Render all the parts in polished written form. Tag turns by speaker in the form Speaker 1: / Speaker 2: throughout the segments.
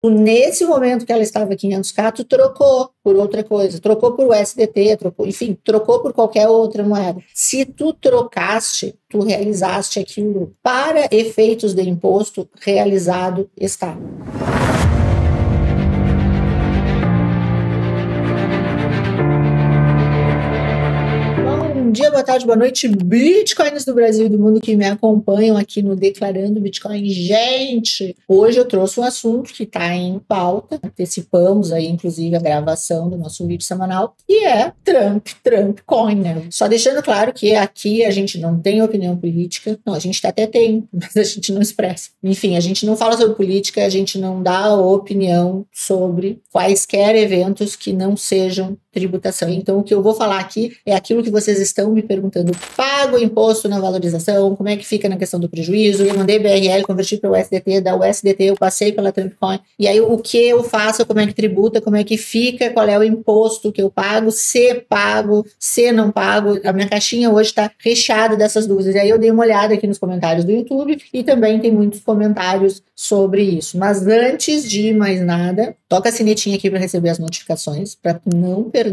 Speaker 1: Nesse momento que ela estava 500k, tu trocou por outra coisa, trocou por USDT, trocou por qualquer outra moeda. Se tu trocaste, tu realizaste aquilo para efeitos de imposto, realizado está. Bom dia, boa tarde, boa noite, Bitcoins do Brasil e do mundo que me acompanham aqui no Declarando Bitcoin. Gente, hoje eu trouxe um assunto que está em pauta, antecipamos aí inclusive a gravação do nosso vídeo semanal, e é Trump Coin, né? Só deixando claro que aqui a gente não tem opinião política, não, a gente até tem, mas a gente não expressa. Enfim, a gente não fala sobre política, a gente não dá opinião sobre quaisquer eventos que não sejam tributação. Então, o que eu vou falar aqui é aquilo que vocês estão me perguntando. Pago imposto na valorização? Como é que fica na questão do prejuízo? Eu mandei BRL, converti para o USDT, da USDT eu passei pela Trumpcoin. E aí, o que eu faço? Como é que tributa? Como é que fica? Qual é o imposto que eu pago? Se pago? Se não pago? A minha caixinha hoje está recheada dessas dúvidas. E aí, eu dei uma olhada aqui nos comentários do YouTube e também tem muitos comentários sobre isso. Mas antes de mais nada, toca a sinetinha aqui para receber as notificações, para não perder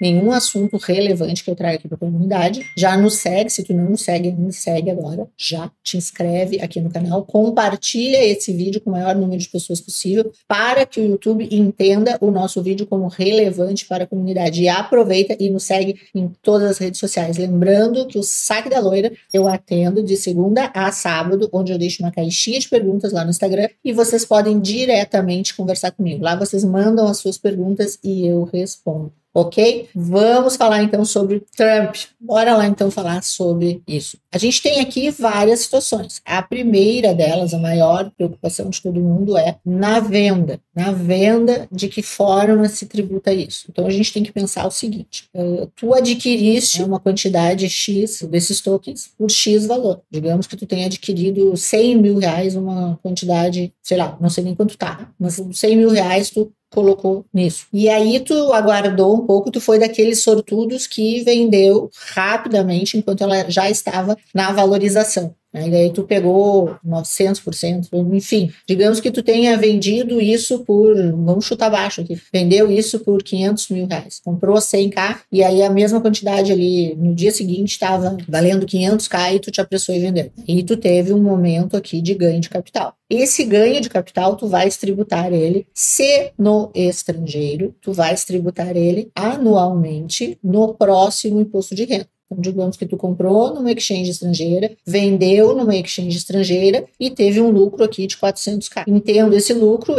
Speaker 1: nenhum assunto relevante que eu trago aqui para a comunidade. Já nos segue, se tu não nos segue, me segue agora, já te inscreve aqui no canal, compartilha esse vídeo com o maior número de pessoas possível para que o YouTube entenda o nosso vídeo como relevante para a comunidade. E aproveita e nos segue em todas as redes sociais. Lembrando que o Saque da Loira eu atendo de segunda a sábado, onde eu deixo uma caixinha de perguntas lá no Instagram e vocês podem diretamente conversar comigo. Lá vocês mandam as suas perguntas e eu respondo. Ok? Vamos falar então sobre Trump. Bora lá então falar sobre isso. A gente tem aqui várias situações. A primeira delas, a maior preocupação de todo mundo é na venda. Na venda, de que forma se tributa isso? Então a gente tem que pensar o seguinte: tu adquiriste uma quantidade X desses tokens por X valor. Digamos que tu tenha adquirido 100 mil reais, uma quantidade, sei lá, não sei nem quanto tá, mas 100 mil reais tu colocou nisso. E aí tu aguardou um pouco, tu foi daqueles sortudos que vendeu rapidamente enquanto ela já estava na valorização. E aí tu pegou 900%, enfim, digamos que tu tenha vendido isso por, vamos chutar baixo aqui, vendeu isso por 500 mil reais, comprou 100k e aí a mesma quantidade ali no dia seguinte estava valendo 500k e tu te apressou e vendeu. E tu teve um momento aqui de ganho de capital. Esse ganho de capital tu vais tributar ele, se no estrangeiro, tu vais tributar ele anualmente no próximo imposto de renda. Então, digamos que tu comprou numa exchange estrangeira, vendeu numa exchange estrangeira e teve um lucro aqui de 400k. Entendo esse lucro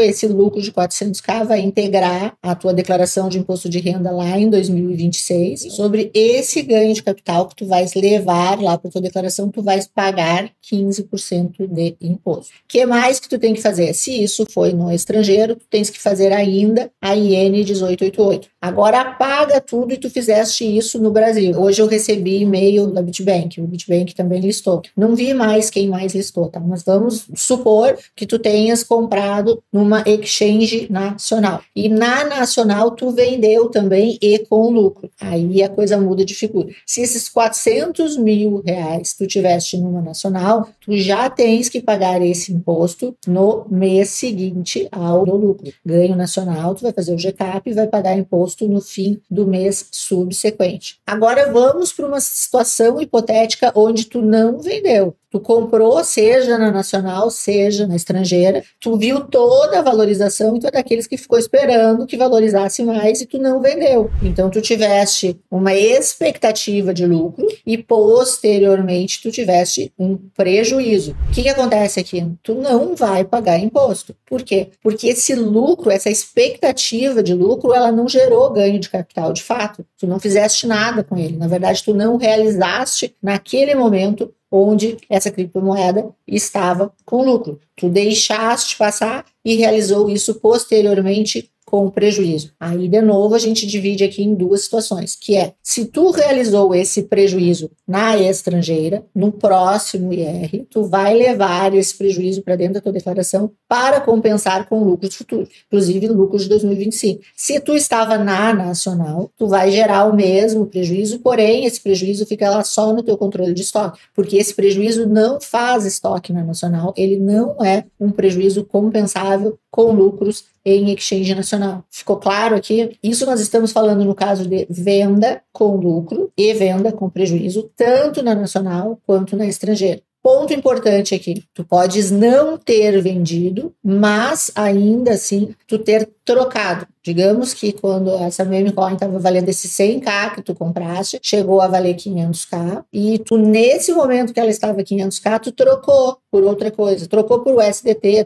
Speaker 1: de 400k vai integrar a tua declaração de imposto de renda lá em 2026. Sobre esse ganho de capital que tu vais levar lá para tua declaração, tu vais pagar 15% de imposto. O que mais que tu tem que fazer? Se isso foi no estrangeiro, tu tens que fazer ainda a IN 1888. Agora apaga tudo e tu fizeste isso no Brasil. Hoje eu recebi e-mail da BitBank, o BitBank também listou. Não vi mais quem mais listou, tá? Mas vamos supor que tu tenhas comprado numa exchange nacional. E na nacional tu vendeu também e com lucro. Aí a coisa muda de figura. Se esses 400 mil reais tu tiveste numa nacional, tu já tens que pagar esse imposto no mês seguinte ao lucro. Ganho nacional, tu vai fazer o GCAP e vai pagar imposto no fim do mês subsequente. Agora vamos para uma situação hipotética onde tu não vendeu. Tu comprou, seja na nacional, seja na estrangeira, tu viu toda a valorização e tu é daqueles que ficou esperando que valorizasse mais e tu não vendeu. Então tu tiveste uma expectativa de lucro e posteriormente tu tiveste um prejuízo. O que acontece aqui? Tu não vai pagar imposto. Por quê? Porque esse lucro, essa expectativa de lucro, ela não gerou ganho de capital de fato. Tu não fizeste nada com ele. Na verdade, tu não realizaste naquele momento onde essa criptomoeda estava com lucro. Tu deixaste passar e realizou isso posteriormente com prejuízo. Aí, de novo, a gente divide aqui em duas situações, que é, se tu realizou esse prejuízo na estrangeira, no próximo IR, tu vai levar esse prejuízo para dentro da tua declaração para compensar com lucros futuros, inclusive lucros de 2025. Se tu estava na nacional, tu vai gerar o mesmo prejuízo, porém, esse prejuízo fica lá só no teu controle de estoque, porque esse prejuízo não faz estoque na nacional, ele não é um prejuízo compensável com lucros em exchange nacional. Ficou claro aqui? Isso nós estamos falando no caso de venda com lucro e venda com prejuízo, tanto na nacional quanto na estrangeira. Ponto importante aqui, tu podes não ter vendido, mas ainda assim tu ter trocado. Digamos que quando essa meme coin estava valendo esse 100k que tu compraste, chegou a valer 500k e tu nesse momento que ela estava 500k, tu trocou por outra coisa, trocou por USDT,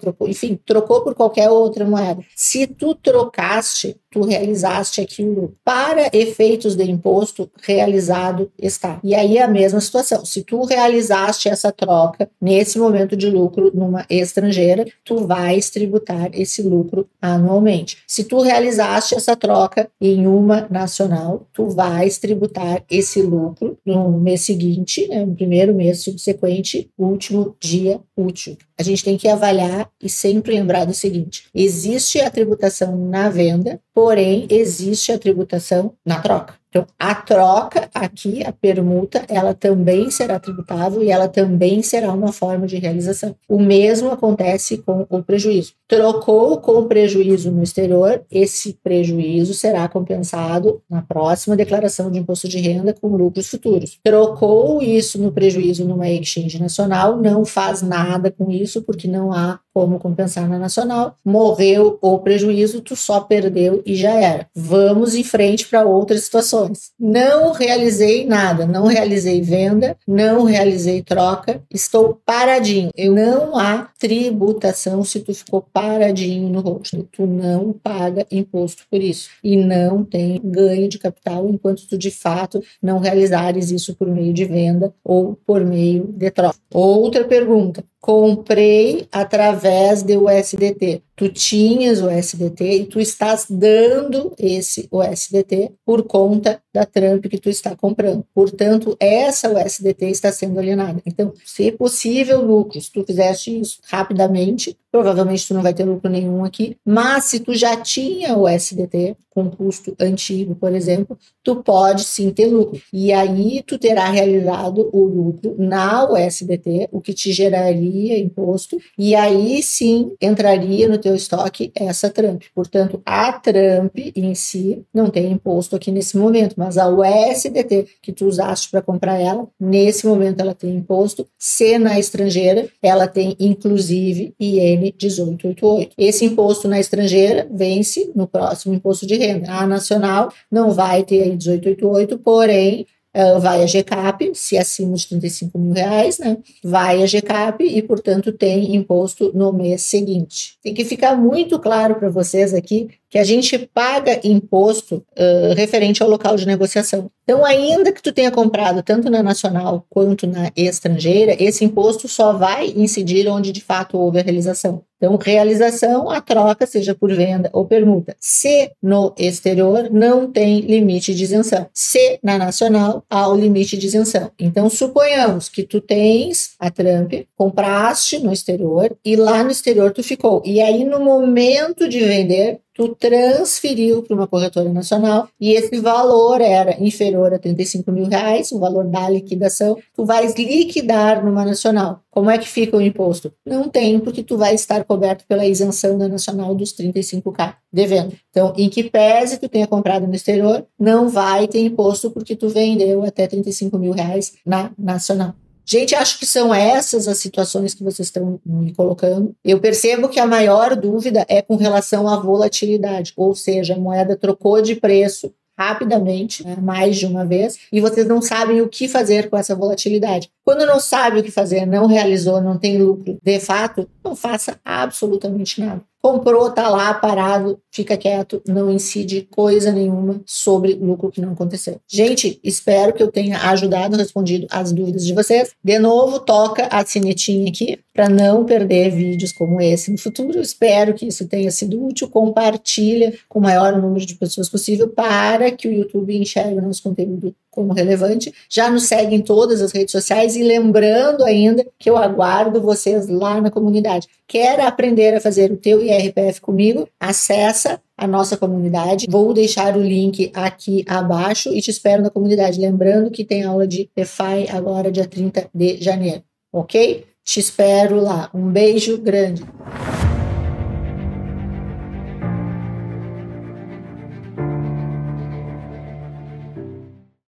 Speaker 1: trocou por qualquer outra moeda. Se tu trocaste, tu realizaste aquilo para efeitos de imposto, realizado está. E aí é a mesma situação. Se tu realizaste essa troca nesse momento de lucro numa estrangeira, tu vais tributar esse lucro anualmente. Se tu realizaste essa troca em uma nacional, tu vais tributar esse lucro no mês seguinte, né, no primeiro mês subsequente, último dia útil. A gente tem que avaliar e sempre lembrar do seguinte: existe a tributação na venda, porém existe a tributação na troca. Então, a troca aqui, a permuta, ela também será tributável e ela também será uma forma de realização. O mesmo acontece com o prejuízo. Trocou com prejuízo no exterior, esse prejuízo será compensado na próxima declaração de imposto de renda com lucros futuros. Trocou isso no prejuízo numa exchange nacional, não faz nada com isso, porque não há como compensar na nacional. Morreu o prejuízo, tu só perdeu e já era. Vamos em frente para outras situações. Não realizei nada, não realizei venda, não realizei troca, estou paradinho. Não há tributação se tu ficou paradinho no rosto. Tu não paga imposto por isso e não tem ganho de capital enquanto tu de fato não realizares isso por meio de venda ou por meio de troca. Outra pergunta: comprei através do USDT. Tu tinhas o USDT e tu estás dando esse USDT por conta da Trump que tu está comprando. Portanto, essa USDT está sendo alienada. Então, se possível, lucro. Se tu fizeste isso rapidamente, provavelmente tu não vai ter lucro nenhum aqui. Mas se tu já tinha o USDT com custo antigo, por exemplo, tu pode sim ter lucro. E aí tu terá realizado o lucro na USDT, o que te geraria imposto, e aí sim entraria no teu estoque essa Trump. Portanto, a Trump em si não tem imposto aqui nesse momento, mas a USDT que tu usaste para comprar ela, nesse momento ela tem imposto. Se na estrangeira, ela tem inclusive IN 1888. Esse imposto na estrangeira vence no próximo imposto de renda. A nacional não vai ter aí 1888, porém vai a GCAP, se acima de R$35.000, né? Vai a GCAP e, portanto, tem imposto no mês seguinte. Tem que ficar muito claro para vocês aqui que a gente paga imposto referente ao local de negociação. Então, ainda que tu tenha comprado tanto na nacional quanto na estrangeira, esse imposto só vai incidir onde de fato houve a realização. Então, realização, a troca, seja por venda ou permuta. Se no exterior, não tem limite de isenção. Se na nacional, há o limite de isenção. Então, suponhamos que tu tens a Trump, compraste no exterior e lá no exterior tu ficou. E aí, no momento de vender, tu transferiu para uma corretora nacional e esse valor era inferior a R$35.000, o valor da liquidação, tu vais liquidar numa nacional. Como é que fica o imposto? Não tem, porque tu vai estar coberto pela isenção da nacional dos 35k de venda. Então, em que pese tu tenha comprado no exterior, não vai ter imposto porque tu vendeu até R$35.000 na nacional. Gente, acho que são essas as situações que vocês estão me colocando. Eu percebo que a maior dúvida é com relação à volatilidade, ou seja, a moeda trocou de preço rapidamente, né, mais de uma vez, e vocês não sabem o que fazer com essa volatilidade. Quando não sabe o que fazer, não realizou, não tem lucro, de fato, não faça absolutamente nada. Comprou, tá lá parado, fica quieto, não incide coisa nenhuma sobre lucro que não aconteceu. Gente, espero que eu tenha ajudado, respondido as dúvidas de vocês. De novo, toca a sinetinha aqui para não perder vídeos como esse no futuro. Espero que isso tenha sido útil. Compartilha com o maior número de pessoas possível para que o YouTube enxergue o nosso conteúdo como relevante. Já nos segue em todas as redes sociais e lembrando ainda que eu aguardo vocês lá na comunidade. Quer aprender a fazer o teu IRPF comigo? Acessa a nossa comunidade. Vou deixar o link aqui abaixo e te espero na comunidade. Lembrando que tem aula de DeFi agora dia 30 de janeiro, ok? Te espero lá. Um beijo grande.